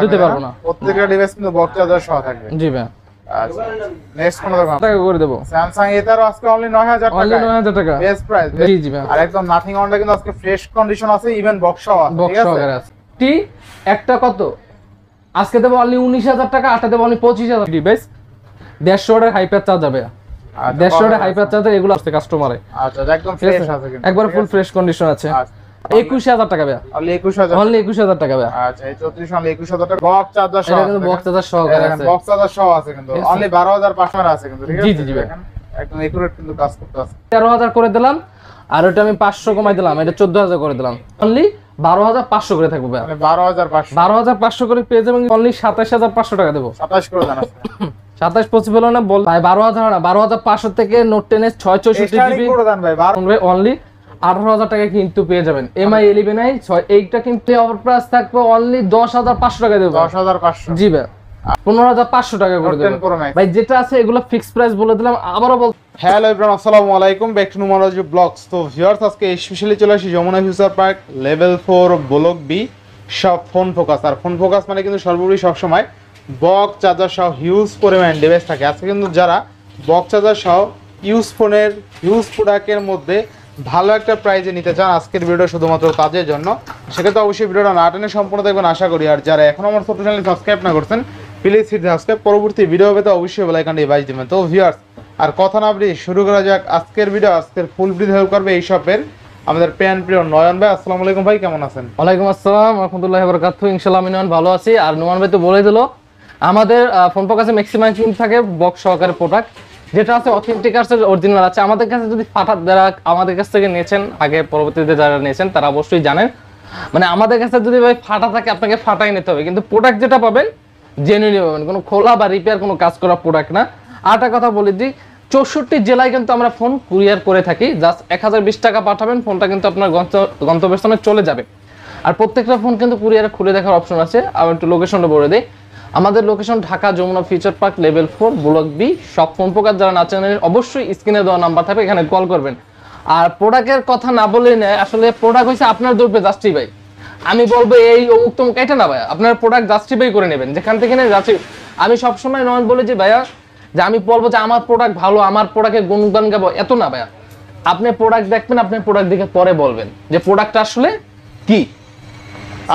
দিতে পারবো না, প্রত্যেকটা ডিভাইস কিন্তু বক্স চার্জার সহ থাকবে। জি ভাই। আচ্ছা নেক্সট কোন দোকান টাকা করে দেব স্যামসাং এটারও আজকে অনলি 9000 টাকা, অনলি 9000 টাকা বেস্ট প্রাইস। জি জি ভাই। আর একদম নাথিং অনটা কিন্তু আজকে ফ্রেশ কন্ডিশন আছে, ইভেন বক্স সহ আছে, ঠিক আছে? আছে টি একটা কত আজকে দেব অনলি 19000 টাকা, আটা দেব অনলি 25000 ডিভাইস 150 ওয়াটের হাইপার চার্জার ভাই। 150 ওয়াটের হাইপার চার্জার এগুলো আছে কাস্টমারে। আচ্ছা একদম ফ্রেশ আছে কিন্তু, একবার ফুল ফ্রেশ কন্ডিশন আছে। 21000 টাকা ভাই, অনলি 21000, অনলি 21000 টাকা ভাই। আচ্ছা এই 34 অনলি 21000 টাকা বক্স চার্জার সহ, এটা কিন্তু বক্স চার্জার সহকারে আছে, বক্স চার্জার সহ আছে কিন্তু অনলি 12500 আছে কিন্তু, ঠিক আছে? জি জি ভাই, একদম একুরেট কিন্তু কাজ করতে আছে। 13000 করে দিলাম, আর ওটা আমি 500 কমাই দিলাম, এটা 14000 করে দিলাম, অনলি 12500 করে থাকবে ভাই। মানে 12500, 12500 করে পেয়ে যাবেন, অনলি 27500 টাকা দেব। 27 করে জানাস 27 পসিবল না বল ভাই, 12000 না 12500 থেকে নোট 10 664 জিবি করে দেন ভাই, অনলি 18000 টাকা কিন্তু পেয়ে যাবেন। এমআই 11i 6 এইটা কিন্তু অফার প্রাইস থাকবে অনলি 10500 টাকা দেব। 10500, জি ভাই, 15500 টাকা করে দেব ভাই। যেটা আছে এগুলো ফিক্সড প্রাইস বলে দিলাম, আবারও বল। হ্যালো এভরিওয়ান, আসসালামু আলাইকুম, ব্যাক টু নুমারোজি ব্লগস। তো ভিউয়ার্স আজকে স্পেশালি চলে আসি Jamuna future park level 4 block B সব ফোন ফোকাস। আর ফোন ফোকাস মানে কিন্তু সর্বোপরি সবসময় বক্স চার্জার সহ হিউজ পরিমাণ ডিভাইস থাকে। আজকে কিন্তু যারা বক্স চার্জার সহ ইউজ ফোনের হিউজ প্রোডাক্টের মধ্যে ভালো একটা প্রাইজে নিতে চান, আজকের ভিডিওটা শুধুমাত্র তাদের জন্য। সেক্ষেত্রে অবশ্যই ভিডিওটা না টেনে সম্পূর্ণ দেখবেন আশা করি। আর যারা এখনো আমার ছোট চ্যানেল সাবস্ক্রাইব না করছেন, প্লিজ হিট সাবস্ক্রাইব, পরবর্তী ভিডিও পেতে অবশ্যই বেল আইকনটি বাজ দিবেন। তো ভিউয়ার্স আর কথা না বলি শুরু করা যাক আজকের ভিডিও। আজকের ফুল ভিডিও হেল্প করবে এই শপের আমাদের প্যান প্রিয় নয়ন ভাই। আসসালামু আলাইকুম ভাই, কেমন আছেন? ওয়ালাইকুম আসসালাম রাহমাতুল্লাহি ওয়া বারাকাতুহু। ইনশাআল্লাহ আমি নয়ন ভালো আছি। আর নোমান ভাই তো বলে দিল আমাদের ফোন ফোকাসে ম্যাক্সিমাম কিন থাকে বক্স সহকারে প্রোডাক্ট, যেটা আছে অথেন্টিক আছে, অরিজিনাল আছে। আমাদের কাছে যদি ফাটা যারা আমাদের কাছ থেকে নিয়েছেন আগে পরবর্তীতে যারা নিয়েছেন তারা অবশ্যই জানেন, মানে আমাদের কাছে যদি ভাই ফাটা থাকে আপনাকে ফাটাই নিতে হবে, কিন্তু প্রোডাক্ট যেটা পাবেন জেনুইনলি পাবেন, কোনো খোলা বা রিপেয়ার কোনো কাজ করা প্রোডাক্ট না। আরেকটা কথা বলে দিই, 64 জেলায় কিন্তু আমরা ফোন কুরিয়ার করে থাকি। জাস্ট 1020 টাকা পাঠাবেন, ফোনটা কিন্তু আপনার গন্তব্যস্থানে চলে যাবে। আর প্রত্যেকটা ফোন কিন্তু কুরিয়ারে খুলে দেখার অপশন আছে। আমি একটু লোকেশনটা বলে দিই, আমাদের location Dhaka Jamuna future park level 4 block B সব ফোন প্রকার। যারা না চেনেন অবশ্যই স্ক্রিনে দেওয়া নাম্বার থাকবে, এখানে কল করবেন। আর প্রোডাক্টের কথা না বলে নেয়, আসলে প্রোডাক্ট হচ্ছে আপনার দ্রব্যে জাস্টিফাই। আমি বলবো এই অমুক তমুক এটা না ভাইয়া, আপনার প্রোডাক্ট জাস্টিফাই করে নেবেন যেখান থেকে নেই জাস্টিফাই। আমি সবসময় নয় বলে যে ভাইয়া যে আমি বলবো যে আমার প্রোডাক্ট ভালো, আমার প্রোডাক্টের গুণগান গাবো, এত না ভাইয়া। আপনি প্রোডাক্ট দেখবেন, আপনি প্রোডাক্ট দেখে পরে বলবেন যে প্রোডাক্টটা আসলে কি।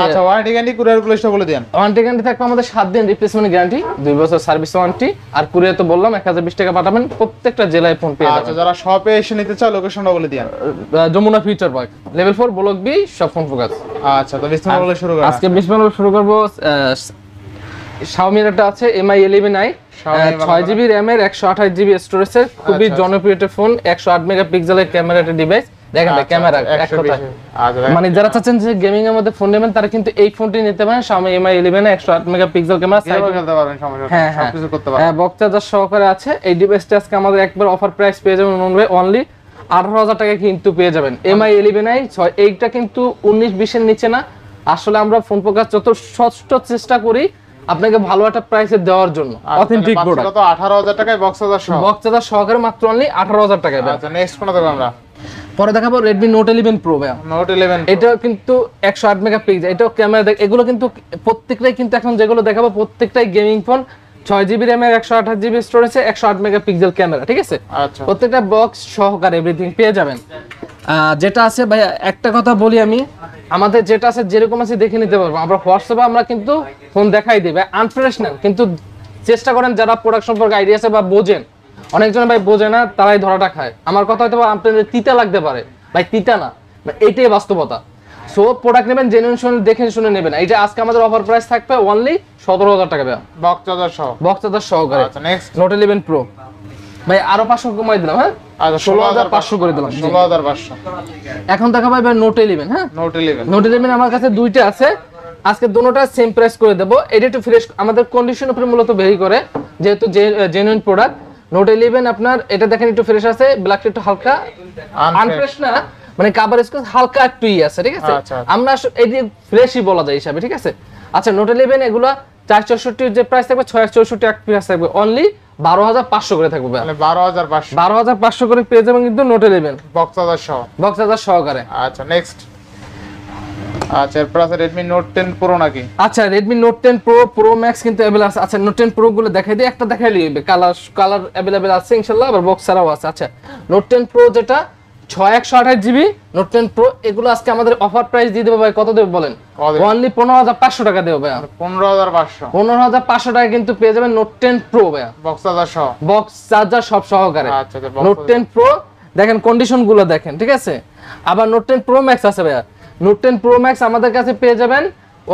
আচ্ছা ওয়ারেন্টি গ্যারান্টি কুরিয়ার প্লেসটা বলে দেন। ওয়ারেন্টি গ্যারান্টি থাকবে আমাদের 7 দিন রিপ্লেসমেন্ট গ্যারান্টি, 2 বছর সার্ভিস ওয়ারেন্টি। আর কুরিয়ার তো বললাম 1020 টাকা পাঠাবেন, প্রত্যেকটা জেলায় ফোন পেয়ে যাবেন। আচ্ছা যারা শপে এসে নিতে চায় লোকেশনটা বলে দেন। Jamuna future park level 4 block B সব ফোন ফোকাস। আচ্ছা তো বিসমিল্লাহ বলে শুরু করা। আজকে বিসমিল্লাহ শুরু করব। Xiaomi এর একটা আছে MI 11i 6GB RAM এর 128GB স্টোরেজের খুবই জনপ্রিয় একটা ফোন, 108 মেগাপিক্সেলের ক্যামেরাটা ডিভাইস। দেখেন ভাই ক্যামেরা এক কথা, মানে যারা চাচ্ছেন যে গেমিং এর মধ্যে ফোন নেবেন তারা কিন্তু এই ফোনটি নিতে পারেন। Xiaomi MI 11 এ 108 মেগাপিক্সেল ক্যামেরা, সাইড খেলতে পারবেন, সমস্যা নেই, সবকিছু করতে পারবেন। হ্যাঁ বক্স চার্জার সহকারে আছে। এই ডিভাইসটা আজকে আমাদের একবার অফার প্রাইস পেয়ে যাবেন অনলি 18000 টাকা কিন্তু পেয়ে যাবেন। MI 11i 6 এইটা কিন্তু 19-20 এর নিচে না। আসলে আমরা ফোন প্রকাশ যত ষষ্ঠ চেষ্টা করি আপনাকে ভালো একটা প্রাইসে দেওয়ার জন্য, অথেন্টিক প্রোডাক্ট। কত 18000 টাকায় বক্স চার্জার সহ, বক্স চার্জার সহকারে মাত্র অনলি 18000 টাকায়। আচ্ছা নেক্সট কোনটা দেখব আমরা? পরে দেখাবো Redmi Note 11 Pro ভাই। Note 11 এটা কিন্তু 108 মেগাপিক্সেল, এটাও ক্যামেরা এগুলো কিন্তু প্রত্যেকটাই কিন্তু এখন যেগুলো দেখাবো প্রত্যেকটাই গেমিং ফোন। 6GB RAM এর 128GB স্টোরেজে 108 মেগাপিক্সেল ক্যামেরা, ঠিক আছে? আচ্ছা প্রত্যেকটা বক্স সহকারে এভরিথিং পেয়ে যাবেন। যেটা আছে ভাই একটা কথা বলি আমি, আমাদের যেটা আছে যেরকম আছে দেখে নিতে পারবো আমরা। হোয়াটসঅ্যাপে আমরা কিন্তু ফোন দেখাই দিই ভাই আনফ্রেশ না, কিন্তু চেষ্টা করেন যারা প্রোডাক্ট সম্পর্কে আইডিয়া আছে বা বোঝেন, অনেকজন ভাই বোঝে না তারাই ধরাটা খায়। আমার কথা হয়তো আপনাদের তিতা লাগতে পারে ভাই, তিতা না, এইটাই বাস্তবতা। সো প্রোডাক্ট নেবেন জেনুইন শুনে দেখে শুনে নেবেন। এটা আজকে আমাদের অফার প্রাইস থাকবে অনলি 17000 টাকা ভাই, বক্স চার্জার সহ, বক্স চার্জার সহকারে। আচ্ছা নেক্সট Note 11 Pro ভাই আরো 500 কমাই দিলাম। হ্যাঁ আচ্ছা 16500 করে দিলাম, 16500। এখন দেখা ভাই Note 11। হ্যাঁ Note 11, Note 11 আমার কাছে দুইটা আছে, আজকে দুটোটা সেম প্রাইস করে দেব। এটা একটু ফ্রেশ, আমাদের কন্ডিশন উপরে মূলত ভেরি করে, যেহেতু জেনুইন প্রোডাক্ট। Note 11 আপনার এটা দেখেন একটু ফ্রেশ আছে, ব্ল্যাকটা একটু হালকা আনফ্রেশ না, মানে কাভার স্কোর হালকা একটু আছে, ঠিক আছে? আমরা এই যে ফ্রেশই বলা যায় হিসাবে, ঠিক আছে? আচ্ছা Note 11 এগুলো 464 যে প্রাইস থাকবে 664 এক প্রাইস থাকবে অনলি 12500 করে থাকবে ভাই, মানে 12500, 12500 করে পেয়ে যাবেন কিন্তু Note 11 বক্স চার্জার সহ, বক্স চার্জার সহকারে। আচ্ছা নেক্সট আচ্ছা এরপর আছে Redmi Note 10 Pro নাকি? আচ্ছা Redmi Note 10 Pro Pro Max কিন্তু अवेलेबल আছে। আচ্ছা Note 10 Pro গুলো দেখাই দিই, একটা দেখাইলেই হবে। কালার अवेलेबल আছে ইনশাআল্লাহ, আবার বক্স ছাড়াও আছে। আচ্ছা Note 10 Pro যেটা 6128GB Note 10 Pro, এগুলো আজকে আমাদের অফার প্রাইস দিয়ে দেব ভাই। কত দেব বলেন? অনলি 15500 টাকা দেব ভাই। 15500 টাকা কিন্তু পেয়ে যাবেন Note 10 Pro ভাই, বক্স চার্জার সহ, বক্স চার্জার সব সহকারে। আচ্ছা Note 10 Pro দেখেন কন্ডিশন গুলো দেখেন, ঠিক আছে। আবার Note 10 Pro Max আছে ভাই, Note 10 Pro Max আমাদের কাছে পেয়ে যাবেন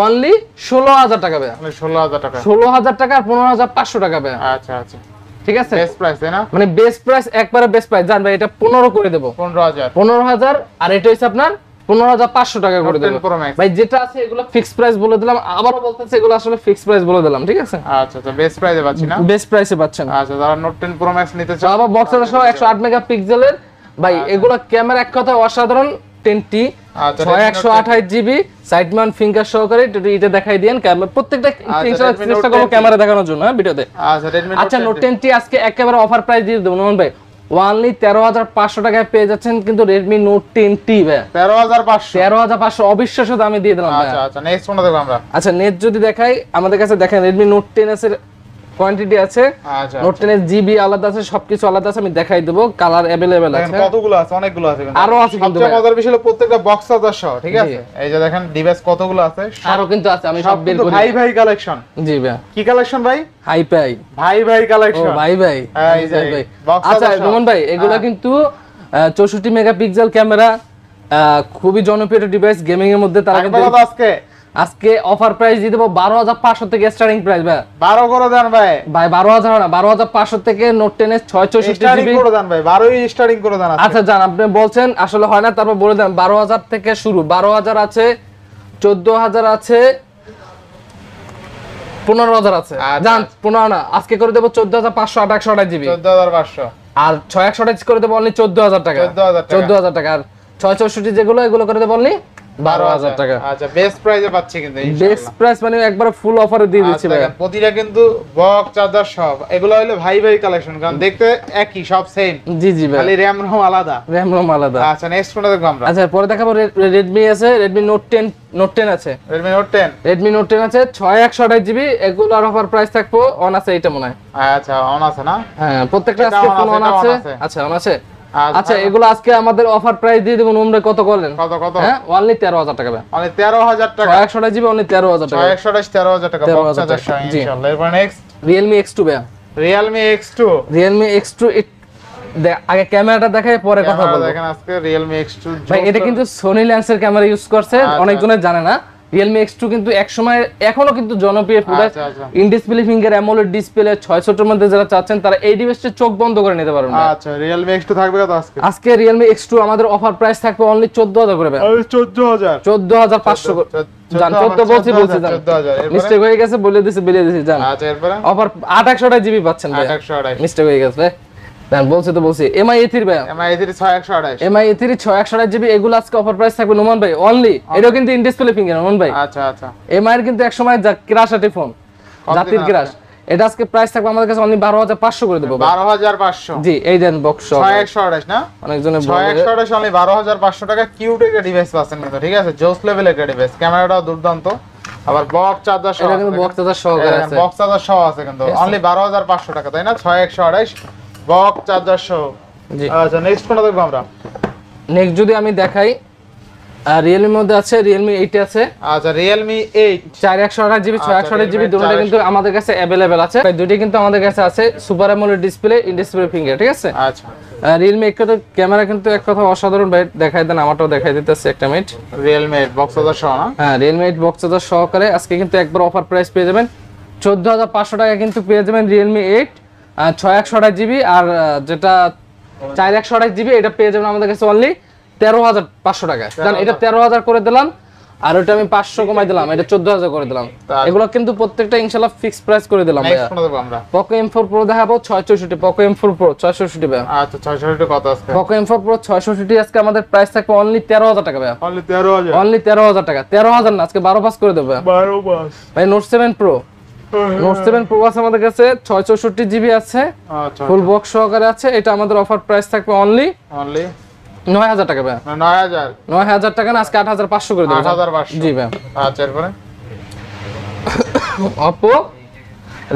অনলি 16000 টাকা ভাই। 16000 টাকা, 16000 টাকা আর 15500 টাকা ভাই। আচ্ছা আচ্ছা ঠিক আছে, বেস্ট প্রাইস তাই না? মানে বেস্ট প্রাইস, একবারে বেস্ট প্রাইস। জান ভাই এটা 15 করে দেব, 15000 আর এটা হইছে আপনার 15500 টাকা করে দেব ভাই। যেটা আছে এগুলো ফিক্সড প্রাইস বলে দিলাম, আবারও বলতেছি এগুলো আসলে ফিক্সড প্রাইস বলে দিলাম, ঠিক আছে। আচ্ছা আচ্ছা বেস্ট প্রাইসে পাচ্ছি না? বেস্ট প্রাইসে পাচ্ছেন। আচ্ছা যারা Note 10 Pro Max নিতে চান, আবার বক্স সহ 108 মেগাপিক্সেলের ভাই, এগুলো ক্যামেরা এক কথা অসাধারণ। 10T 6128GB side Mount finger সহকারে এটা দেখাই দেন ক্যামেরা, প্রত্যেকটা ইনশাআল্লাহ চেষ্টা করব ক্যামেরা দেখানোর জন্য ভিডিওতে। আচ্ছা Note 10T আজকে একেবারে অফার প্রাইস দিয়ে দেব নন ভাই, অনলি 13500 টাকায় পেয়ে যাচ্ছেন কিন্তু Redmi Note 10T ভাই। 13500 অবিশ্বাস্য দামে দিয়ে দিলাম ভাই। আচ্ছা আচ্ছা নেক্সট কোনটা দেখব আমরা? আচ্ছা নেক্সট যদি দেখাই, আমাদের কাছে দেখেন Redmi Note 10s এর কোয়ান্টিটি আছে। আচ্ছা Note 10 এর জিবি আলাদা আছে, সবকিছু আলাদা আছে, আমি দেখাই দেব। কালার अवेलेबल আছে, কতগুলো আছে? অনেকগুলো আছে কিন্তু আরো আছে কিন্তু। সবচেয়ে মজার বিষয় হলো প্রত্যেকটা বক্স চার্জার সহ, ঠিক আছে। এই যে দেখেন ডিভাইস কতগুলো আছে, আরো কিন্তু আছে, আমি সব বের করি। ভাই কালেকশন। জি ভাই, কি কালেকশন ভাই? হাই পাই ভাই কালেকশন। ও ভাই এই যে ভাই। box আচ্ছা চার্জার সহ। রোমান ভাই, এগুলা কিন্তু 64 মেগাপিক্সেল ক্যামেরা, খুবই জনপ্রিয় ডিভাইস গেমিং এর মধ্যে। তারা কিন্তু আজকে অফার প্রাইস দিয়ে দেব 12500 থেকে স্টার্টিং প্রাইস ভাই। 12 করে দেন ভাই। ভাই 12000 না, 12500 থেকে Note 10 এর 664GB করে দেন ভাই, 12ই স্টার্টিং করে দেন। আচ্ছা জান, আপনি বলছেন আসলে হয় না, তারপর বলে দেন 12000 থেকে শুরু। 12000 আছে, 14000 আছে, 15000 আছে। জান 15 না, আজকে করে দেব 14500 128GB। 14500 আর 6128 করে দেব অনলি 14000 টাকা। 14000 টাকা। আর 664 যেগুলো এগুলো করে দেব অনলি 12000 টাকা। আচ্ছা বেস্ট প্রাইসে পাচ্ছি কিন্তু ইনশাআল্লাহ। বেস্ট প্রাইস মানে একবার ফুল অফারে দিয়ে দিচ্ছি ভাই। প্রতিটা কিন্তু বক্স চার্জার সব, এগুলো হলো ভাই কালেকশন, কারণ দেখতে একই, সব সেম। জি জি ভাই, খালি র‍্যাম রম আলাদা, র‍্যাম রম আলাদা। আচ্ছা নেক্সট কোনটা দেখব আমরা? আচ্ছা পরে দেখাবো Redmi আছে, Redmi Note 10 আছে। Redmi Note 10, Redmi Note 10 আছে 6128GB, এগুলোর অফার প্রাইস থাকবো অন আছে, এটা মনে হয়। আচ্ছা অন আছে না? হ্যাঁ প্রত্যেকটা আজকে ফোন অন আছে। আচ্ছা অন আছে। আচ্ছা এগুলো আজকে আমাদের অফার প্রাইস দিয়ে দেব নম্বরে কত করলেন? কত? হ্যাঁ অনলি 13000 টাকা ভাই। অনলি 13000 টাকা। 6128GB অনলি 13000 টাকা। 13000 টাকা বক্স চার্জার সহ ইনশাআল্লাহ। এরপর নেক্সট Realme X2 ভাই। Realme X2, Realme X2 আগে ক্যামেরাটা দেখাই পরে কথা বলবো। দেখেন আজকে Realme X2 ভাই, এটা কিন্তু Sony লেন্সের ক্যামেরা ইউজ করছে, অনেকজনে জানে না। Realme X2 কিন্তু এক সময় এখনো কিন্তু জনপ্রিয় product. In display finger AMOLED display 600 এর মধ্যে যারা চাচ্ছেন তারা এই ডিভাইসটা চোখ বন্ধ করে নিতে পারবেন। আচ্ছা Realme X2 থাকবে কত আজকে? আজকে Realme X2 আমাদের অফার প্রাইস থাকবে অনলি 14000 করে ভাই। 14500 জান 14 বলছি জান, 14000 মিস্টেক হয়ে গেছে, বলে দিছি জান। আচ্ছা এরপর অফার 2800 জিবি পাচ্ছেন ভাই। 2828 মিস্টেক হয়ে গেছে ভাই, জান বলছি MI A3 ভাই। MI A3 6128, MI A3 6128 GB, এগুলো আজকে অফার প্রাইস থাকবে নোমান ভাই অনলি। এটাও কিন্তু ইন ডিসপ্লে ফিঙ্গার নোমান ভাই। আচ্ছা আচ্ছা MI এর কিন্তু এক সময় ক্রাশ আটি ফোন, জাতির ক্রাশ। এটা আজকে প্রাইস থাকবে আমাদের কাছে অনলি 12500 করে দেব। 12500 জি এই দেন বক্স 6128 না? অনেকজনে বলে 6128 অনলি 12500 টাকা। কিউট একটা ডিভাইস পাচ্ছেন কিন্তু, ঠিক আছে, জোস লেভেলের একটা ডিভাইস, ক্যামেরাটাও দুর্দান্ত, আবার বক্স চার্জার সহ। এটা কিন্তু বক্স চার্জার সহকারে আছে, বক্স চার্জার সহ আছে কিন্তু অনলি 12500 টাকা, তাই না? 6128 বক্স চার্জার সহ। জি আচ্ছা নেক্সট কোনটা দেখব আমরা? নেক্সট যদি আমি দেখাই, Realme মধ্যে আছে Realme 8 আছে। আচ্ছা Realme 8 4128GB 6128GB দুটোটা কিন্তু আমাদের কাছে अवेलेबल আছে। দুটোই কিন্তু আমাদের কাছে আছে super AMOLED display, in display finger, ঠিক আছে। আচ্ছা Realme 8 এর ক্যামেরা কিন্তু এক কথা অসাধারণ ভাই, দেখাই দেন, আমারটাও দেখাই দিতেছি একটা মিনিট। Realme 8 বক্স চার্জার সহ না? হ্যাঁ Realme 8 বক্স চার্জার সহকারে আজকে কিন্তু একবার অফার প্রাইস পেয়ে যাবেন 14500 টাকা কিন্তু পেয়ে যাবেন Realme 8 6128GB। আর যেটা 4128GB এটা পেয়ে যাবেন আমাদের কাছে অনলি 13500 টাকা। জান এটা 13000 করে দিলাম, আর ওটা আমি 500 কমাই দিলাম, এটা 14000 করে দিলাম। এগুলো কিন্তু প্রত্যেকটা ইনশাআল্লাহ ফিক্স প্রাইস করে দিলাম ভাই। নেক্সট কোনটা দেখব আমরা? Poco M4 Pro দেখাবো 664, Poco M4 Pro 664 ভাই। আচ্ছা 664 কত আছে? Poco M4 Pro 664 আজকে আমাদের প্রাইস থাকবে অনলি 13000 টাকা ভাই। অনলি 13000, অনলি 13000 টাকা। 13000 না, আজকে 12 পাস করে দেব ভাই। 12 পাস ভাই Note 7 Pro, Note 7 Pro আছে আমাদের কাছে 664GB আছে, আচ্ছা ফুল বক্স সহকারে আছে। এটা আমাদের অফার প্রাইস থাকবে অনলি 9000 টাকা ভাই। 9000 9000 টাকা না, আজকে 8500 করে দেব। 8500 জি ভাই। আচ্ছা এরপরে Oppo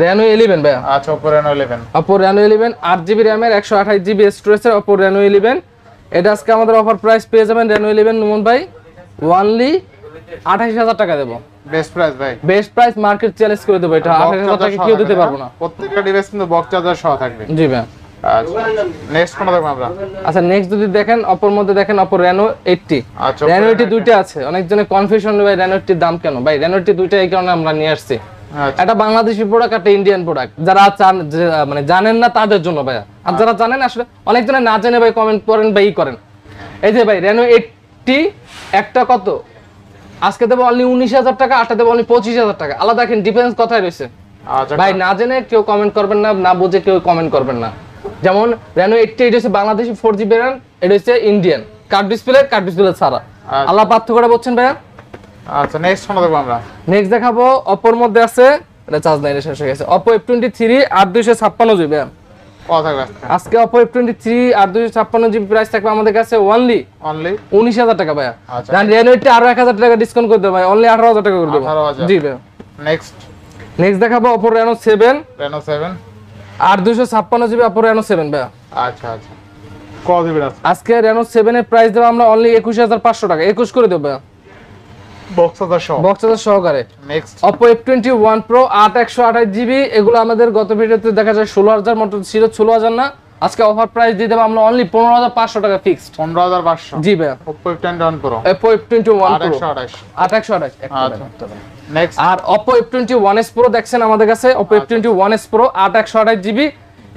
Reno 11 ভাই। আচ্ছা Oppo Reno 11 Oppo Reno 11 8GB RAM এর 128GB স্টোরেজের Oppo Reno 11, এটা আজকে আমাদের অফার প্রাইস পেয়ে যাবেন Reno 11 নুমন ভাই অনলি 28000 টাকা দেব। বেস্ট প্রাইস ভাই, বেস্ট প্রাইস মার্কেট চ্যালেঞ্জ করে দেব, এটা 28000 টাকা কেউ দিতে পারবো না। প্রত্যেকটা ডিভাইস কিন্তু বক্স চার্জার সহ থাকবে। জি ভাই। আচ্ছা নেক্সট কোনটা দেখব আমরা? আচ্ছা নেক্সট যদি দেখেন অপোর মধ্যে দেখেন Oppo Reno 80। আচ্ছা Reno 80 দুইটা আছে, অনেকজনের কনফিউশন ভাই Reno 80 দাম কেন ভাই? Reno 80 দুইটা এই কারণে আমরা নিয়ে আসছি, এটা বাংলাদেশি প্রোডাক্ট একটা ইন্ডিয়ান প্রোডাক্ট, যারা মানে জানেন না তাদের জন্য ভাই, আর যারা জানেন আসলে অনেকজনে না জেনে ভাই কমেন্ট করেন বা ই করেন। এই যে ভাই Reno 80 একটা কত আজকে দেবো অনলি 19000 টাকা, আটটা দেবো অনলি 25000 টাকা। আলাদা দেখেন ডিফারেন্স কোথায় রয়েছে আচ্ছা ভাই, না জেনে কেউ কমেন্ট করবেন না, না বুঝে কেউ কমেন্ট করবেন না। যেমন Reno 80 এটা হচ্ছে বাংলাদেশি 4G ভেরিয়েন্ট, এটা হচ্ছে ইন্ডিয়ান কার্ড ডিসপ্লে ছাড়া। আল্লাহ পার্থক্যটা বলছেন ভাইয়া। আচ্ছা নেক্সট কোনটা দেখব আমরা? নেক্সট দেখাবো অপোর মধ্যে আছে, এটা চার্জ নাই, এটা শেষ হয়ে গেছে, Oppo F23 8256GB। কত থাকবে আজকে Oppo F23 8256GB প্রাইস থাকবে আমাদের কাছে অনলি 19000 টাকা ভাইয়া। আচ্ছা Reno 80 আরো 1000 টাকা ডিসকাউন্ট করে দেব ভাই, অনলি 18000 টাকা করে দেব। 18000 জি ভাই। নেক্সট দেখাবো Oppo Reno 7 8256GB Oppo Reno 7 ভাইয়া। আচ্ছা আচ্ছা কত দিবেন আজকে Reno 7 এর প্রাইস দেব আমরা অনলি 21500 টাকা, 21 করে দেব ভাইয়া, বক্স চার্জার সহ। বক্স চার্জার সহকারে। Next Oppo F21 Pro 8128GB, এগুলো আমাদের গত ভিডিওতে দেখা যায় 16000 মতো ছিল, 16000 না, আজকে অফার প্রাইস দিয়ে দেব আমরা অনলি 15500 টাকা ফিক্সড। 15500 জি ভাই। Oppo F21 Pro Oppo F21 Pro 8128 8128 আচ্ছা নেক্সট আর Oppo F21s Pro দেখছেন আমাদের কাছে, Oppo F21s Pro 8128GB,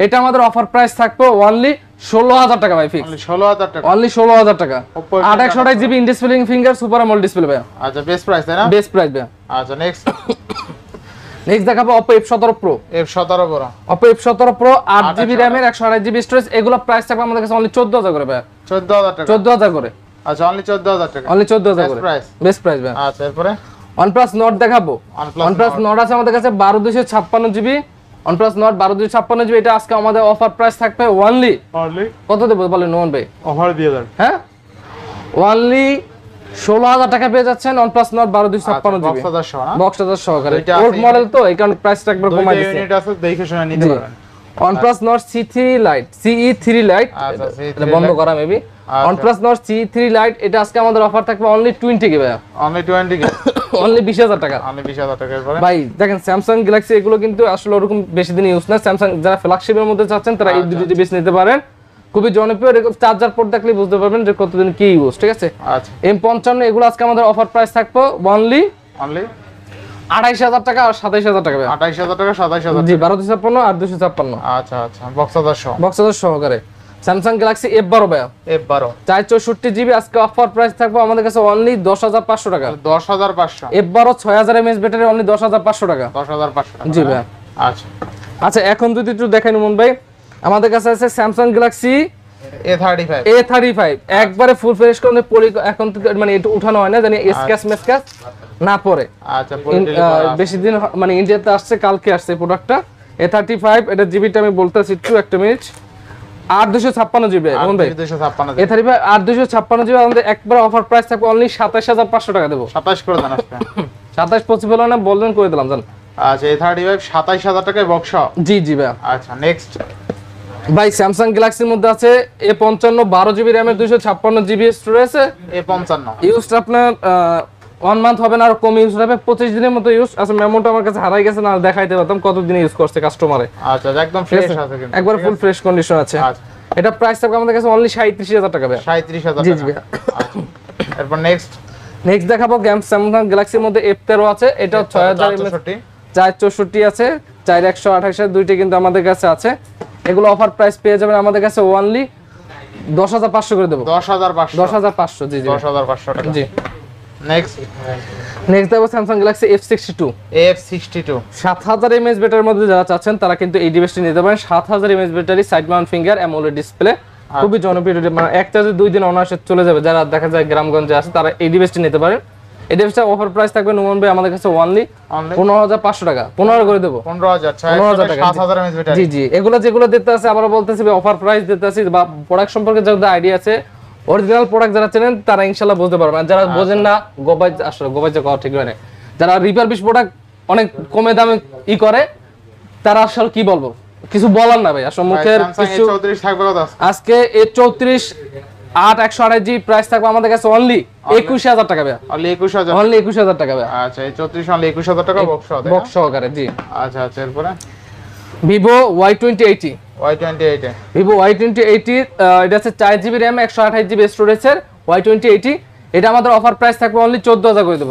এটা আমাদের অফার প্রাইস থাকবে অনলি 16000 টাকা ভাই ফিক্স। 16000 টাকা অনলি 16000 টাকা। Oppo 8128GB in display finger super AMOLED display ভাই। আচ্ছা বেস্ট প্রাইস তাই না? বেস্ট প্রাইস ভাই। আচ্ছা নেক্সট দেখাবো Oppo F17 Pro। F17 Pro Oppo F17 Pro 8GB RAM এর 128GB স্টোরেজ, এগুলো প্রাইস থাকবে আমাদের কাছে অনলি 14000 করে ভাই। 14000 টাকা 14000 করে। আচ্ছা অনলি 14000 টাকা অনলি 14000 করে প্রাইস। বেস্ট প্রাইস ভাই। আচ্ছা এরপরে OnePlus Nord দেখাবো। OnePlus Nord আছে আমাদের কাছে 12256GB, OnePlus Nord 12256GB, এটা আজকে আমাদের অফার প্রাইস থাকবে অনলি কত দেব বলেন নোমান ভাই? অফার দিয়ে দেন। হ্যাঁ অনলি 16000 টাকা পেয়ে যাচ্ছেন OnePlus Nord 12256GB box charger সহ না? বক্স চার্জার সহকারে। দুইটা ওল্ড আছে মডেল তো এই কারণে প্রাইসটা একবার কমাই দিয়েছে। ইউনিট আছে দেখে শুনে নিতে পারবেন। OnePlus Nord C3 Lite CE3 Lite, আচ্ছা এটা বন্ধ করা maybe. OnePlus Nord C3 Lite, এটা আজকে আমাদের অফার থাকবে অনলি 20 ভাই, অনলি 20 কে অনলি 20000 টাকা। অনলি 20000 টাকা এরপরে ভাই দেখেন Samsung Galaxy এগুলো কিন্তু আসলে ওরকম বেশি দিন ইউজ না, Samsung যারা ফ্ল্যাগশিপের মধ্যে চাচ্ছেন তারা এই দুটো ডিভাইস নিতে পারেন, খুবই জনপ্রিয়। চার্জার পোর্ট দেখলে বুঝতে পারবেন যে কতদিন কি ইউজ, ঠিক আছে? আচ্ছা M55 এগুলো আজকে আমাদের অফার প্রাইস থাকবে অনলি 28000 টাকা আর 27000 টাকা ভাই। 28000 টাকা 27000 জি 1256 আর 256। আচ্ছা আচ্ছা বক্স চার্জার সহ বক্স চার্জার সহকারে Samsung Galaxy F12 ভাই, F12 464GB, আজকে অফার প্রাইস থাকবে আমাদের কাছে অনলি 10500 টাকা। 10500 F12 6000 mAh ব্যাটারি অনলি 10500 টাকা। 10500 টাকা জি ভাই। আচ্ছা আচ্ছা এখন যদি একটু দেখাই নুমন ভাই, আমাদের কাছে আছে Samsung Galaxy A35 একবারে ফুল ফ্রেশ করে এখন তো মানে এটা উঠানো হয় না জানি স্ক্র্যাচ মেসক্র্যাচ না পড়ে। আচ্ছা বেশি দিন মানে ইন্ডিয়াতে আসছে, কালকে আসছে প্রোডাক্টটা A35, এটা জিবিটা আমি বলতেছি একটু একটা মিনিট, 8256GB এখন ভাই। A35 8256GB আমাদের একবার অফার প্রাইস থাকবে অনলি 27500 টাকা দেব। 27 করে দেন আজকে 27 25 বলো না বললেন করে দিলাম জান। আচ্ছা A35 27000 টাকায় বক্স। জি জি ভাই। আচ্ছা নেক্সট ভাই Samsung Galaxy এর মধ্যে আছে A55 12GB RAM এর 256GB স্টোরেজ আছে। A55 ইউজটা আপনার 1 মান্থ হবে না, আর কম ইউজ হবে, 25 দিনের মতো ইউজ। আচ্ছা মেমোটা আমার কাছে হারাই গেছে, না দেখাইতে পারতাম কত দিন ইউজ করছে কাস্টমারে। আচ্ছা একদম ফ্রেশ আছে কিন্তু একবার ফুল ফ্রেশ কন্ডিশন আছে। আচ্ছা এটা প্রাইস থাকবে আমাদের কাছে অনলি 37000 টাকা ভাই। 37000 জি টাকা। জি ভাই। আচ্ছা এরপর নেক্সট দেখাবো Samsung Galaxy এর মধ্যে F13 আছে, এটা 6000 mAh 464 আছে, 4128 দুইটা কিন্তু আমাদের কাছে আছে। এগুলো অফার প্রাইস পেয়ে যাবেন আমাদের কাছে অনলি 10500 করে দেব। 10500 জি জি 10500 টাকা জি। নেক্সট দেখো Samsung Galaxy F62 7000 mAh ব্যাটারির মধ্যে যারা চাচ্ছেন তারা কিন্তু এই ডিভাইসটি নিতে পারেন। 7000 mAh battery, side Mount finger AMOLED display, খুবই জনপ্রিয়, মানে এক চার্জে 2 দিন অনায়াসে চলে যাবে। যারা দেখা যায় গ্রামগঞ্জে আছে তারা এই ডিভাইসটি নিতে পারেন। এই ডিভাইসটা অফার প্রাইস থাকবে নুমান ভাই আমাদের কাছে অনলি 15500 টাকা। 15 করে দেব। 15000 টাকা 7000 mAh ব্যাটারি। জি জি এগুলো যেগুলো দিতে আছে আবার বলতেছি অফার প্রাইস দিতে আছে, বা প্রোডাক্ট সম্পর্কে যাদের আইডিয়া আছে অরিজিনাল প্রোডাক্ট যারা চেনেন তারা ইনশাআল্লাহ বুঝতে পারবেন, আর যারা বোঝেন না গোবাই আসলে গোবাই যে কথা ঠিক হয় না, যারা রিপাবলিশ প্রোডাক্ট অনেক কমে দামে করে তারা আসলে কি বলবো, কিছু বলার না ভাই আসলে মুখের কিছু। 34 থাকবে কত আজকে এই 34 8 128 জি প্রাইস থাকবে আমাদের কাছে অনলি 21000 টাকা ভাই, অনলি 21000, অনলি 21000 টাকা ভাই। আচ্ছা এই 34 অনলি 21000 টাকা বক্স হবে, বক্স সহকারে জি। আচ্ছা আচ্ছা এরপরে Vivo Y2080, Y28 Vivo Y2080 এটা হচ্ছে 4GB RAM 128GB স্টোরেজের Y2080, এটা আমাদের অফার প্রাইস থাকবে অনলি 14000 করে দেব,